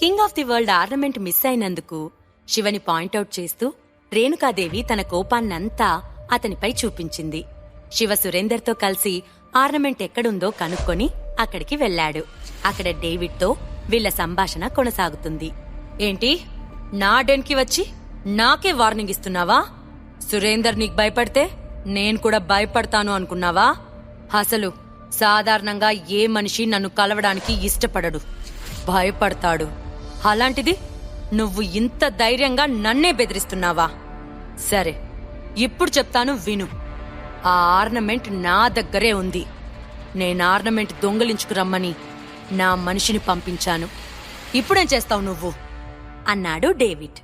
King of the world ornament miss అయినందుకు శివని point out చేస్తూ రేణుకాదేవి తన కోపాన్నంతా అతనిపై చూపించింది. శివ సురేందర్తో కలిసి ఆర్నమెంట్ ఎక్కడుందో కనుక్కొని అక్కడికి వెళ్లాడు. అక్కడ డేవిడ్తో వీళ్ల సంభాషణ కొనసాగుతుంది. ఏంటి, నా డెన్కి వచ్చి నాకే వార్నింగ్ ఇస్తున్నావా? సురేందర్ నీకు భయపడితే నేను కూడా భయపడతాను అనుకున్నావా? అసలు సాధారణంగా ఏ మనిషి నన్ను కలవడానికి ఇష్టపడడు, భయపడతాడు. అలాంటిది నువ్వు ఇంత ధైర్యంగా నన్నే బెదిరిస్తున్నావా? సరే, ఇప్పుడు చెప్తాను విను. ఆ ఆర్నమెంట్ నా దగ్గరే ఉంది. నేను ఆర్నమెంట్ దొంగలించుకురమ్మని నా మనిషిని పంపించాను. ఇప్పుడేం చేస్తావు నువ్వు అన్నాడు డేవిడ్.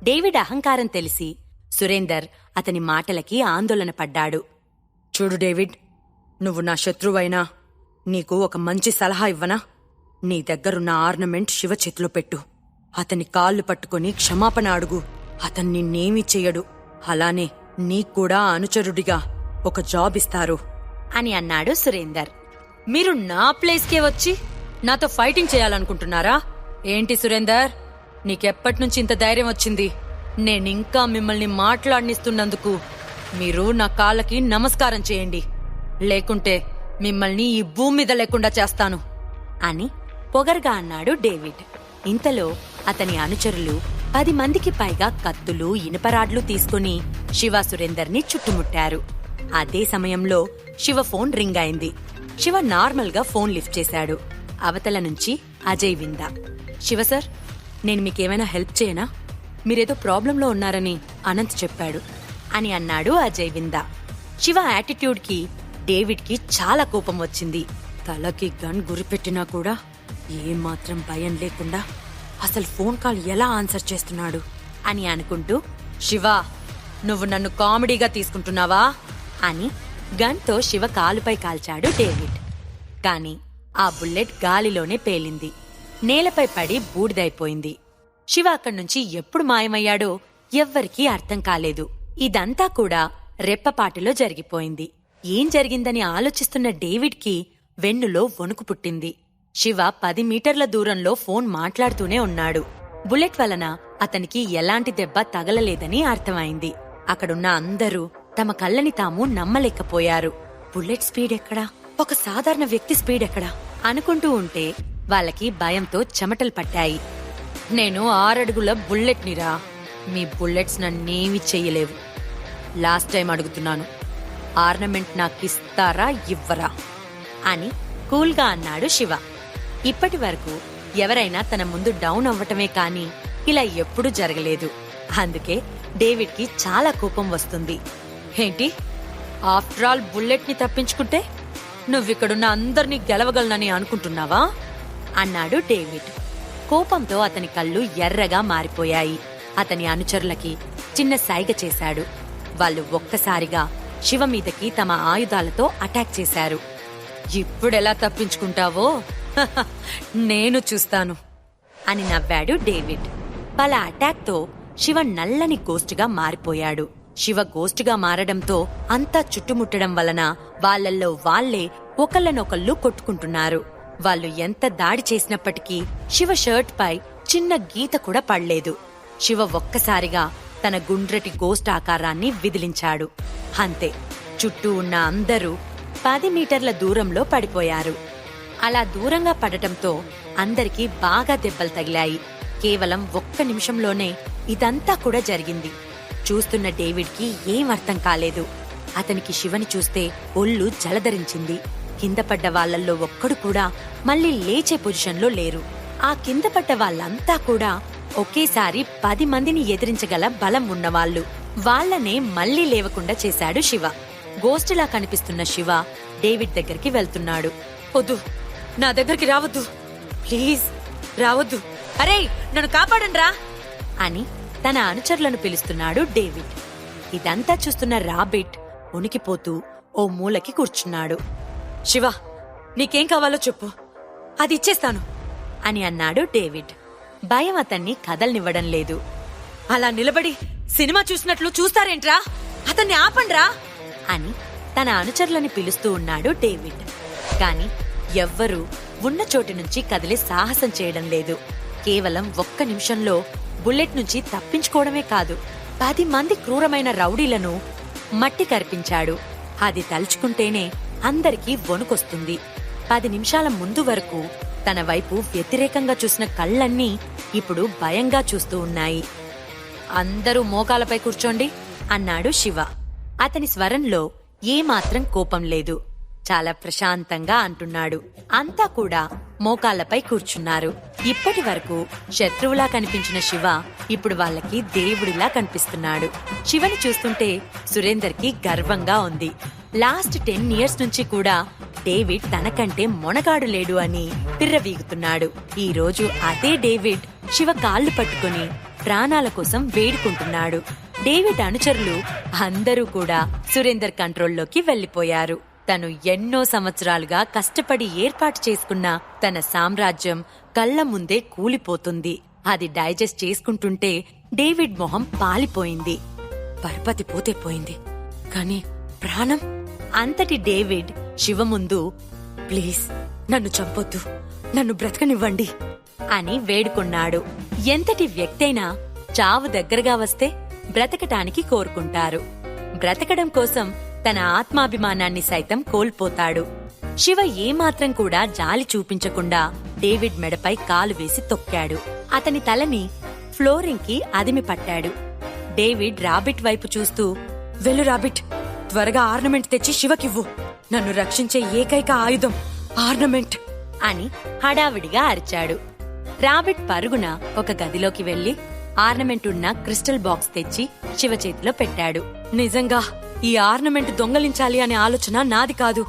డేవిడ్ అహంకారం తెలిసి సురేందర్ అతని మాటలకి ఆందోళన పడ్డాడు. చూడు డేవిడ్, నువ్వు నా శత్రువైనా నీకు ఒక మంచి సలహా ఇవ్వనా? నీ దగ్గరున్న ఆర్నమెంట్ శివ చేతిలో పెట్టు. అతని కాళ్ళు పట్టుకుని క్షమాపణ అడుగు. అతన్ని నిన్నేమీ చెయ్యడు. అలానే నీక్కూడా అనుచరుడిగా ఒక జాబ్ ఇస్తారు అని అన్నాడు సురేందర్. మీరు నా ప్లేస్కే వచ్చి నాతో ఫైటింగ్ చేయాలనుకుంటున్నారా? ఏంటి సురేందర్, నీకెప్పటినుంచి ఇంత ధైర్యం వచ్చింది? నేనింకా మిమ్మల్ని మాట్లాడనిస్తున్నందుకు మీరు నా కాళ్ళకి నమస్కారం చేయండి, లేకుంటే మిమ్మల్ని ఈ భూమి మీద లేకుండా చేస్తాను అని పొగరుగా అన్నాడు డేవిడ్. ఇంతలో అతని అనుచరులు 10 మందికి పైగా కత్తులు, ఇనుపరాడ్లు తీసుకుని శివ సురేందర్ని చుట్టుముట్టారు. అదే సమయంలో శివ ఫోన్ రింగ్ అయింది. శివ నార్మల్గా ఫోన్ లిఫ్ట్ చేశాడు. అవతల నుంచి అజయ్ విందా. శివ సార్, నేను మీకేమైనా హెల్ప్ చేయనా? మీరేదో ప్రాబ్లంలో ఉన్నారని అనంత్ చెప్పాడు అని అన్నాడు అజయ్ విందా. శివ యాటిట్యూడ్కి డేవిడ్కి చాలా కోపం వచ్చింది. తలకి గన్ గురిపెట్టినా కూడా ఏమాత్రం భయం లేకుండా అసలు ఫోన్ కాల్ ఎలా ఆన్సర్ చేస్తున్నాడు అని అనుకుంటూ, శివ, నువ్వు నన్ను కామెడీగా తీసుకుంటున్నావా అని గన్తో శివ కాలుపై కాల్చాడు డేవిడ్. కాని ఆ బుల్లెట్ గాలిలోనే పేలింది. నేలపై పడి బూడిదైపోయింది. శివ అక్కడ్నుంచి ఎప్పుడు మాయమయ్యాడో ఎవ్వరికీ అర్థం కాలేదు. ఇదంతా కూడా రెప్పపాటులో జరిగిపోయింది. ఏం జరిగిందని ఆలోచిస్తున్న డేవిడ్కి వెన్నులో వణుకు పుట్టింది. శివ 10 మీటర్ల దూరంలో ఫోన్ మాట్లాడుతూనే ఉన్నాడు. బుల్లెట్ వలన అతనికి ఎలాంటి దెబ్బ తగలలేదని అర్థమైంది. అక్కడున్న అందరూ తమ కళ్ళని తాము నమ్మలేకపోయారు. బుల్లెట్ స్పీడ్ ఎక్కడా, ఒక సాధారణ వ్యక్తి స్పీడ్ ఎక్కడా అనుకుంటూ ఉంటే వాళ్ళకి భయంతో చెమటలు పట్టాయి. నేను 6 అడుగుల బుల్లెట్ నిరా, మీ బుల్లెట్స్ నన్నేమీ చెయ్యలేవు. లాస్ట్ టైం అడుగుతున్నాను, ఆర్నమెంట్ నాకిస్తారా ఇవ్వరా అని కూల్గా అన్నాడు శివ. ఇప్పటి వరకు ఎవరైనా తన ముందు డౌన్ అవ్వటమే కాని ఇలా ఎప్పుడూ జరగలేదు. అందుకే డేవిడ్కి చాలా కోపం వస్తుంది. ఏంటి, ఆఫ్టర్ ఆల్ బుల్లెట్ ని తప్పించుకుంటే నువ్విక్కడున్న అందర్నీ గెలవగలనని అనుకుంటున్నావా అన్నాడు డేవిడ్. కోపంతో అతని కళ్ళు ఎర్రగా మారిపోయాయి. అతని అనుచరులకి చిన్న సైగ చేశాడు. వాళ్ళు ఒక్కసారిగా శివ మీదకి తమ ఆయుధాలతో అటాక్ చేశారు. ఇప్పుడెలా తప్పించుకుంటావో నేను చూస్తాను అని నవ్వాడు డేవిడ్. వాళ్ళ అటాక్తో శివ నల్లని గోస్టుగా మారిపోయాడు. శివ గోస్టుగా మారడంతో అంతా చుట్టుముట్టడం వలన వాళ్ళల్లో వాళ్లే ఒకళ్ళనొకళ్ళు కొట్టుకుంటున్నారు. వాళ్ళు ఎంత దాడి చేసినప్పటికీ శివ షర్ట్ పై చిన్న గీత కూడా పడలేదు. శివ ఒక్కసారిగా తన గుండ్రటి గోస్ట్ ఆకారాన్ని విదిలించాడు. అంతే, చుట్టూ ఉన్న అందరూ 10 మీటర్ల దూరంలో పడిపోయారు. అలా దూరంగా పడటంతో అందరికీ బాగా దెబ్బలు తగిలాయి. కేవలం 1 నిమిషంలోనే ఇదంతా కూడా జరిగింది. చూస్తున్న డేవిడ్కి ఏం అర్థం కాలేదు. అతనికి శివని చూస్తే ఒళ్ళు జలధరించింది. కింద పడ్డ వాళ్లల్లో ఒక్కడు కూడా మళ్లీ లేచే పొజిషన్లో లేరు. ఆ కింద పడ్డ వాళ్ళంతా కూడా ఒకేసారి 10 మందిని ఎదిరించగల బలం ఉన్నవాళ్లు. వాళ్లనే మళ్లీ లేవకుండా చేశాడు శివ. గోస్టులా కనిపిస్తున్న శివ డేవిడ్ దగ్గరికి వెళ్తున్నాడు. వద్దు, నా దగ్గరికి రావద్దు, ప్లీజ్ రావద్దు, అరే నన్ను కాపాడండ్రా అని తన అనుచరులను పిలుస్తున్నాడు డేవిడ్. ఇదంతా చూస్తున్న రాబిట్ ఉనికిపోతూ ఓ మూలకి కూర్చున్నాడు. శివ, నీకేం కావాలో చెప్పు, అది ఇచ్చేస్తాను అని అన్నాడు డేవిడ్. భయం అతన్ని కదలనివ్వడం లేదు. అలా నిలబడి సినిమా చూసినట్లు చూస్తారేంట్రా, అతన్ని ఆపండ్రా అని తన అనుచరులని పిలుస్తూ ఉన్నాడు డేవిడ్. కాని ఎవ్వరూ ఉన్న చోటు నుంచి కదిలే సాహసం చేయడం లేదు. కేవలం 1 నిమిషంలో బుల్లెట్ నుంచి తప్పించుకోవడమే కాదు 10 మంది క్రూరమైన రౌడీలను మట్టి కరిపించాడు. అది తలుచుకుంటేనే అందరికీ వణుకొస్తుంది. 10 నిమిషాల ముందు వరకు తన వైపు వ్యతిరేకంగా చూసిన కళ్ళన్నీ ఇప్పుడు భయంగా చూస్తూ ఉన్నాయి. అందరూ మోకాలపై కూర్చోండి అన్నాడు శివ. అతని స్వరంలో ఏమాత్రం కోపం లేదు. చాలా ప్రశాంతంగా అంటున్నాడు. అంతా కూడా మోకాళ్లపై కూర్చున్నారు. ఇప్పటి వరకు శత్రువులా కనిపించిన శివ ఇప్పుడు వాళ్ళకి దేవుడిలా కనిపిస్తున్నాడు. శివని చూస్తుంటే సురేందర్కి గర్వంగా ఉంది. లాస్ట్ 10 ఇయర్స్ నుంచి కూడా డేవిడ్ తనకంటే మొనగాడు లేడు అని పిర్రవీగుతున్నాడు. ఈ రోజు అదే డేవిడ్ శివ కాళ్ళు పట్టుకుని ప్రాణాల కోసం వేడుకుంటున్నాడు. డేవిడ్ అనుచరులు అందరూ కూడా సురేందర్ కంట్రోల్లోకి వెళ్లిపోయారు. తను ఎన్నో సంవత్సరాలుగా కష్టపడి ఏర్పాటు చేసుకున్న తన సామ్రాజ్యం కళ్ల ముందే కూలిపోతుంది. అది డైజెస్ట్ చేసుకుంటుంటే డేవిడ్ మొహం పాలిపోయింది. పరపతి పోతే పోయింది, కానీ ప్రాణం? అంతటి డేవిడ్ శివ ముందు, ప్లీజ్ నన్ను చంపొద్దు, నన్ను బ్రతకనివ్వండి అని వేడుకున్నాడు. ఎంతటి వ్యక్తైనా చావు దగ్గరగా వస్తే బ్రతకటానికి కోరుకుంటారు. బ్రతకడం కోసం తన ఆత్మాభిమానాన్ని సైతం కోల్పోతాడు. శివ ఏమాత్రం కూడా జాలి చూపించకుండా డేవిడ్ మెడపై కాలు వేసి తొక్కాడు. అతని తలని ఫ్లోరింగ్ కి అదిమి పట్టాడు. డేవిడ్ రాబిట్ వైపు చూస్తూ, వెళ్ళు రాబిట్, త్వరగా ఆర్నమెంట్ తెచ్చి శివకివ్వు. నన్ను రక్షించే ఏకైక ఆయుధం ఆర్నమెంట్ అని హడావిడిగా అరిచాడు. రాబిట్ పరుగున ఒక గదిలోకి వెళ్లి ఆర్నమెంట్ ఉన్న క్రిస్టల్ బాక్స్ తెచ్చి శివ చేతిలో పెట్టాడు. నిజంగా ఈ ఆర్నమెంట్ దొంగలించాలి అనే ఆలోచన నాది కాదు.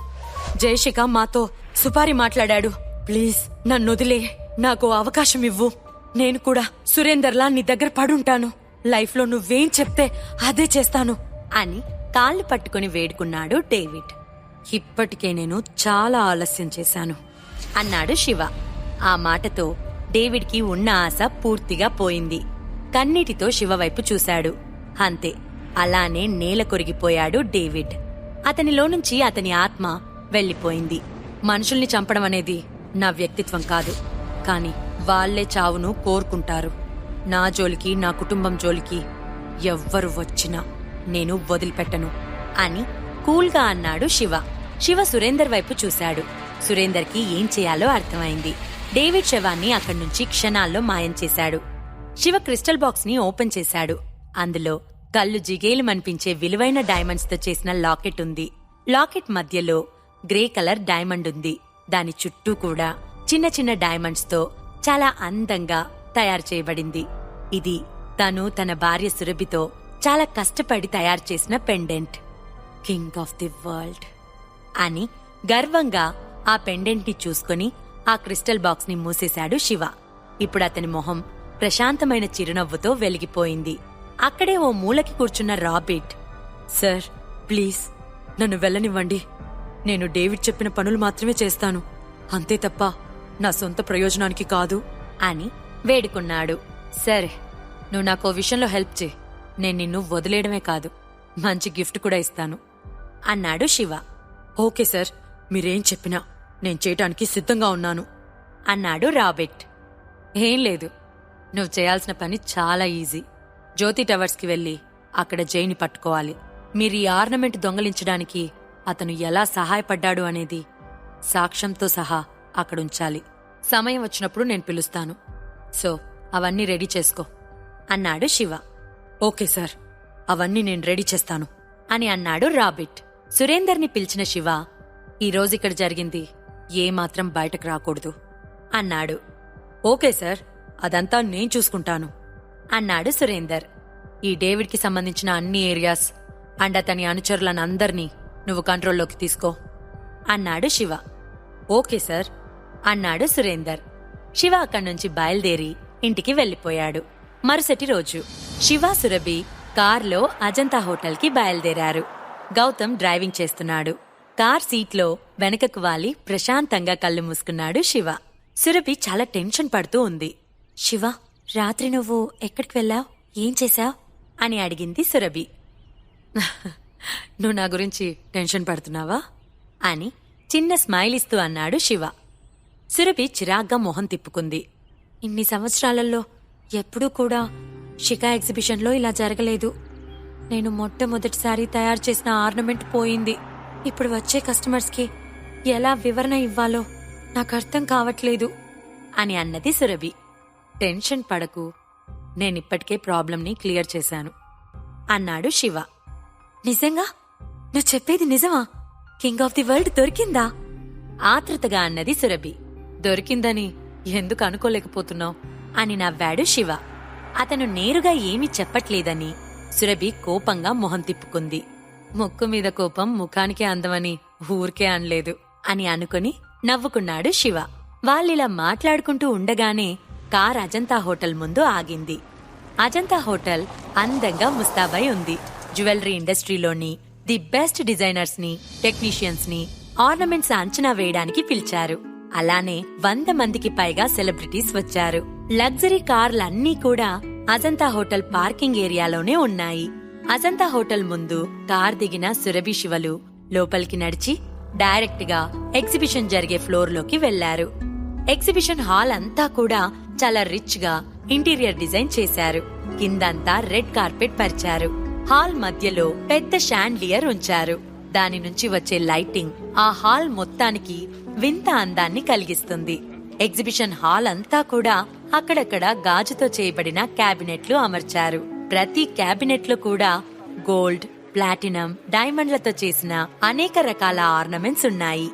జయశిఖ మాతో సుపారి మాట్లాడాడు. ప్లీజ్ నన్నొదిలే, నాకు అవకాశం ఇవ్వు. నేను కూడా సురేందర్లా నీ దగ్గర పడుంటాను. లైఫ్ లో నువ్వేం చెప్తే అదే చేస్తాను అని కాళ్ళు పట్టుకుని వేడుకున్నాడు డేవిడ్. ఇప్పటికే నేను చాలా ఆలస్యం చేశాను అన్నాడు శివ. ఆ మాటతో డేవిడ్ కి ఉన్న ఆశ పూర్తిగా పోయింది. కన్నీటితో శివ వైపు చూశాడు. అంతే, అలానే నేల కొరిగిపోయాడు డేవిడ్. అతనిలో నుంచి అతని ఆత్మ వెళ్లిపోయింది. మనుషుల్ని చంపడం అనేది నా వ్యక్తిత్వం కాదు, కాని వాళ్లే చావును కోరుకుంటారు. నా జోలికి, నా కుటుంబం జోలికి ఎవ్వరు వచ్చినా నేను వదిలిపెట్టను అని కూల్గా అన్నాడు శివ. శివ సురేందర్ వైపు చూశాడు. సురేందర్కి ఏం చేయాలో అర్థమైంది. డేవిడ్ శవాన్ని అక్కడి నుంచి క్షణాల్లో మాయం చేశాడు. శివ క్రిస్టల్ బాక్స్ ని ఓపెన్ చేశాడు. అందులో కళ్ళు జిగేలుమనిపించే విలువైన డైమండ్స్ తో చేసిన లాకెట్ ఉంది. లాకెట్ మధ్యలో గ్రే కలర్ డైమండ్ ఉంది. దాని చుట్టూ కూడా చిన్న చిన్న డైమండ్స్ తో చాలా అందంగా తయారు చేయబడింది. ఇది తను తన భార్య సురభితో చాలా కష్టపడి తయారు చేసిన pendant. King of the world అని గర్వంగా ఆ పెండెంట్ ని చూసుకుని ఆ క్రిస్టల్ బాక్స్ ని మూసేశాడు శివ. ఇప్పుడు అతని మొహం ప్రశాంతమైన చిరునవ్వుతో వెలిగిపోయింది. అక్కడే ఓ మూలకి కూర్చున్న రాబిట్, సార్ ప్లీజ్ నన్ను వెళ్ళనివ్వండి. నేను డేవిడ్ చెప్పిన పనులు మాత్రమే చేస్తాను, అంతే తప్ప నా సొంత ప్రయోజనానికి కాదు అని వేడుకున్నాడు. సరే, నువ్వు నాకో విషయంలో హెల్ప్ చే, నేను నిన్ను వదిలేయడమే కాదు, మంచి గిఫ్ట్ కూడా ఇస్తాను అన్నాడు శివ. ఓకే సార్, మీరేం చెప్పినా నేను చేయటానికి సిద్ధంగా ఉన్నాను అన్నాడు రాబిట్. ఏం లేదు, నువ్వు చేయాల్సిన పని చాలా ఈజీ. జ్యోతి టవర్స్కి వెళ్లి అక్కడ జైని పట్టుకోవాలి. మీరు ఈ ఆర్నమెంట్ దొంగలించడానికి అతను ఎలా సహాయపడ్డాడు అనేది సాక్ష్యంతో సహా అక్కడుంచాలి. సమయం వచ్చినప్పుడు నేను పిలుస్తాను. సో అవన్నీ రెడీ చేసుకో అన్నాడు శివ. ఓకే సార్, అవన్నీ నేను రెడీ చేస్తాను అని అన్నాడు రాబిట్. సురేందర్ని పిలిచిన శివ, ఈరోజు ఇక్కడ జరిగింది ఏమాత్రం బయటకు రాకూడదు అన్నాడు. ఓకే సార్, అదంతా నేను చూసుకుంటాను అన్నాడు సురేందర్. ఈ డేవిడ్కి సంబంధించిన అన్ని ఏరియాస్ అండ్ అతని అనుచరులనందర్నీ నువ్వు కంట్రోల్లోకి తీసుకో అన్నాడు శివ. ఓకే సార్ అన్నాడు సురేందర్. శివ అక్కడ్నుంచి బయలుదేరి ఇంటికి వెళ్లిపోయాడు. మరుసటి రోజు శివ, సురభి కార్లో అజంతా హోటల్కి బయలుదేరారు. గౌతమ్ డ్రైవింగ్ చేస్తున్నాడు. కార్ సీట్లో వెనకకు వాలి ప్రశాంతంగా కళ్ళు మూసుకున్నాడు శివ. సురభి చాలా టెన్షన్ పడుతూ ఉంది. శివ, రాత్రి నువ్వు ఎక్కడికి వెళ్ళావు, ఏం చేశావు అని అడిగింది సురభి. నువ్వు నా గురించి టెన్షన్ పడుతున్నావా అని చిన్న స్మైల్ ఇస్తూ అన్నాడు శివ. సురభి చిరాగ్గా మొహం తిప్పుకుంది. ఇన్ని సంవత్సరాలలో ఎప్పుడూ కూడా షికా ఎగ్జిబిషన్లో ఇలా జరగలేదు. నేను మొట్టమొదటిసారి తయారు చేసిన ఆర్నమెంట్ పోయింది. ఇప్పుడు వచ్చే కస్టమర్స్కి ఎలా వివరణ ఇవ్వాలో నాకు అర్థం కావట్లేదు అని అన్నది సురభి. టెన్షన్ పడకు, నేనిప్పటికే ప్రాబ్లంని క్లియర్ చేశాను అన్నాడు శివ. నిజంగా? నువ్వు చెప్పేది నిజమా? కింగ్ ఆఫ్ ది వరల్డ్ దొరికిందా? ఆతృతగా అన్నది సురభి. దొరికిందని ఎందుకు అనుకోలేకపోతున్నావు అని నవ్వాడు శివ. అతను నేరుగా ఏమీ చెప్పట్లేదని సురభి కోపంగా మొహం తిప్పుకుంది. ముక్కు మీద కోపం ముఖానికే అందమని ఊరికే అనలేదు అని అనుకుని నవ్వుకున్నాడు శివ. వాళ్ళిలా మాట్లాడుకుంటూ ఉండగానే కార్ అజంతా హోటల్ ముందు ఆగింది. అజంతా హోటల్ అందంగా ముస్తాబై ఉంది. జ్యువెలరీ ఇండస్ట్రీలోని ది బెస్ట్ డిజైనర్స్ ని, టెక్నీషియన్స్ ని ఆర్నమెంట్స్ అంచనా వేయడానికి పిలిచారు. అలానే 100 మందికి పైగా సెలబ్రిటీస్ వచ్చారు. లగ్జరీ కార్లన్నీ కూడా అజంతా హోటల్ పార్కింగ్ ఏరియాలోనే ఉన్నాయి. అజంతా హోటల్ ముందు కార్ దిగిన సురభి శివలు లోపలికి నడిచి డైరెక్ట్ గా ఎగ్జిబిషన్ జరిగే ఫ్లోర్ లోకి వెళ్లారు. ఎగ్జిబిషన్ హాల్ అంతా కూడా చాలా రిచ్ గా ఇంటీరియర్ డిజైన్ చేశారు. కిందంతా రెడ్ కార్పెట్ పరిచారు. హాల్ మధ్యలో పెద్ద షాండ్లియర్ ఉంచారు. దాని నుంచి వచ్చే లైటింగ్ ఆ హాల్ మొత్తానికి వింత అందాన్ని కలిగిస్తుంది. ఎగ్జిబిషన్ హాల్ అంతా కూడా అక్కడక్కడ గాజుతో చేయబడిన క్యాబినెట్లు అమర్చారు. ప్రతి క్యాబినెట్ లో కూడా గోల్డ్, ప్లాటినం, డైమండ్లతో చేసిన అనేక రకాల ఆర్నమెంట్స్ ఉన్నాయి.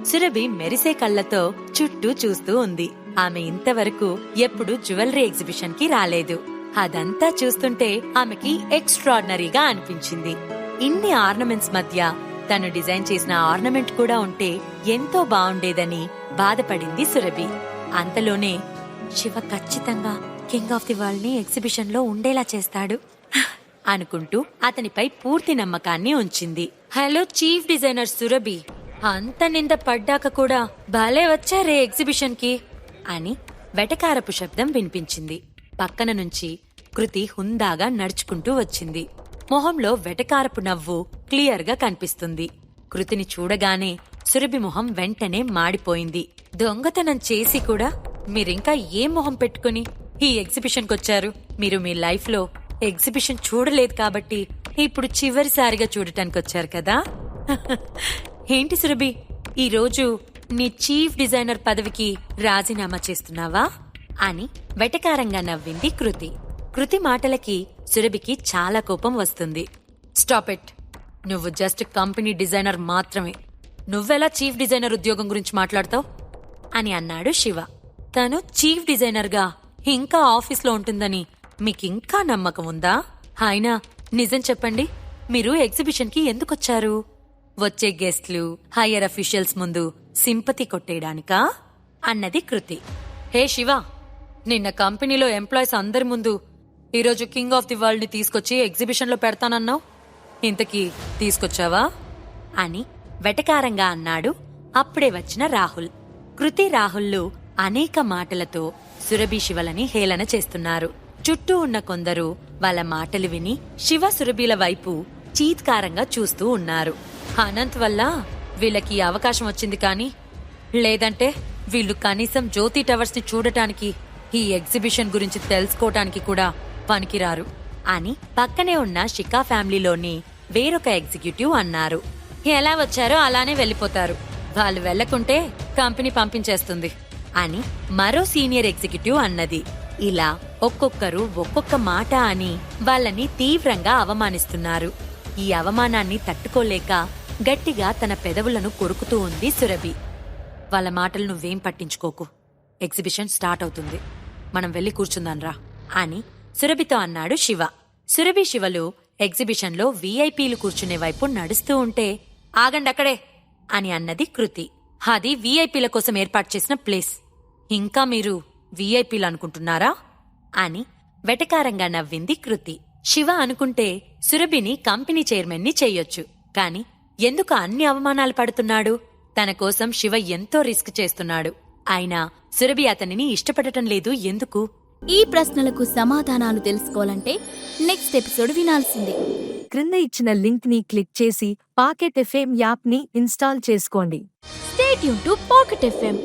సురభి మెరిసే కళ్లతో చుట్టూ చూస్తూ ఉంది. ఆమె ఇంతవరకు ఎప్పుడు జ్యువెలరీ ఎగ్జిబిషన్ కి రాలేదు. అదంతా చూస్తుంటే ఆమెకి ఎక్స్ట్రాడినరీగా అనిపించింది. ఇన్ని ఆర్నమెంట్స్ మధ్య తను డిజైన్ చేసిన ఆర్నమెంట్ కూడా ఉంటే ఎంతో బావుండేదని బాధపడింది సురభి. అంతలోనే శివ ఖచ్చితంగా కింగ్ ఆఫ్ ది వరల్డ్ ని ఎగ్జిబిషన్ లో ఉండేలా చేస్తాడు అనుకుంటూ అతనిపై పూర్తి నమ్మకాన్ని ఉంచింది. హలో చీఫ్ డిజైనర్ సురభి, అంత నింద పడ్డాక కూడా భలే వచ్చారే ఎగ్జిబిషన్ కి అని వెటకారపు శబ్దం వినిపించింది. పక్కన నుంచి కృతి హుందాగా నడుచుకుంటూ వచ్చింది. మొహంలో వెటకారపు నవ్వు క్లియర్ గా కనిపిస్తుంది. కృతిని చూడగానే సురభి మొహం వెంటనే మాడిపోయింది. దొంగతనం చేసి కూడా మీరింకా ఏ మొహం పెట్టుకుని ఈ ఎగ్జిబిషన్ కొచ్చారు? మీరు మీ లైఫ్ లో ఎగ్జిబిషన్ చూడలేదు కాబట్టి ఇప్పుడు చివరిసారిగా చూడటానికి వచ్చారు కదా. ఏంటి సురభి, ఈ రోజు నీ చీఫ్ డిజైనర్ పదవికి రాజీనామా చేస్తున్నావా అని వెటకారంగా నవ్వింది కృతి. కృతి మాటలకి సురభికి చాలా కోపం వస్తుంది. స్టాప్ ఇట్, నువ్వు జస్ట్ కంపెనీ డిజైనర్ మాత్రమే. నువ్వెలా చీఫ్ డిజైనర్ ఉద్యోగం గురించి మాట్లాడతావు అని అన్నాడు శివ. తను చీఫ్ డిజైనర్ గా ఇంకా ఆఫీస్లో ఉంటుందని మీకింకా నమ్మకం ఉందా? అయినా నిజం చెప్పండి, మీరు ఎగ్జిబిషన్ కి ఎందుకొచ్చారు? వచ్చే గెస్ట్లు, హైయర్ అఫీషియల్స్ ముందు సింపతి కొట్టేయడానికా అన్నది కృతి. హే శివ, నిన్న కంపెనీలో ఎంప్లాయీస్ అందరి ముందు ఈరోజు కింగ్ ఆఫ్ ది వరల్డ్ ని తీసుకొచ్చి ఎగ్జిబిషన్ లో పెడతానన్నావు, ఇంతకీ తీసుకొచ్చావా అని వెటకారంగా అన్నాడు అప్పుడే వచ్చిన రాహుల్. కృతి రాహుల్లు అనేక మాటలతో సురభి శివలని హేళన చేస్తున్నారు. చుట్టూ ఉన్న కొందరు వాళ్ళ మాటలు విని శివ సురభిల వైపు చీత్కారంగా చూస్తూ ఉన్నారు. అనంత్ వల్ల వీళ్ళకి అవకాశం వచ్చింది కానీ, లేదంటే వీళ్ళు కనీసం జ్యోతి టవర్స్ ని చూడటానికి, ఈ ఎగ్జిబిషన్ గురించి తెలుసుకోవటానికి కూడా పనికిరారు అని పక్కనే ఉన్న షికా ఫ్యామిలీలోని వేరొక ఎగ్జిక్యూటివ్ అన్నారు. ఎలా వచ్చారో అలానే వెళ్ళిపోతారు, వాళ్ళు వెళ్లకుంటే కంపెనీ పంపించేస్తుంది అని మరో సీనియర్ ఎగ్జిక్యూటివ్ అన్నది. ఇలా ఒక్కొక్కరు ఒక్కొక్క మాట అని వాళ్ళని తీవ్రంగా అవమానిస్తున్నారు. ఈ అవమానాన్ని తట్టుకోలేక గట్టిగా తన పెదవులను కొరుకుతూ ఉంది సురభి. వాళ్ళ మాటలు నువ్వేం పట్టించుకోకు, ఎగ్జిబిషన్ స్టార్ట్ అవుతుంది, మనం వెళ్లి కూర్చుందాన్రా అని సురభితో అన్నాడు శివ. సురభి శివలు ఎగ్జిబిషన్లో వీఐపీలు కూర్చునే వైపు నడుస్తూ ఉంటే, ఆగండక్కడే అని అన్నది కృతి. అది వీఐపీల కోసం ఏర్పాటు చేసిన ప్లేస్, ఇంకా మీరు వీఐపీలు అనుకుంటున్నారా అని వెటకారంగా నవ్వింది కృతి. శివ అనుకుంటే సురభిని కంపెనీ చైర్మన్ ని చెయ్యొచ్చు, కాని ఎందుకు అన్ని అవమానాలు పడుతున్నాడు? తన కోసం శివ ఎంతో రిస్క్ చేస్తున్నాడు, అయినా సురభి అతనిని ఇష్టపడటం లేదు ఎందుకు? ఈ ప్రశ్నలకు సమాధానాలు తెలుసుకోవాలంటే నెక్స్ట్ ఎపిసోడ్ వినాల్సిందే. క్రింద ఇచ్చిన లింక్ ని క్లిక్ చేసి పాకెట్ ఎఫ్ఎం యాప్ ని ఇన్స్టాల్ చేసుకోండి. Stay tune to pocket FM.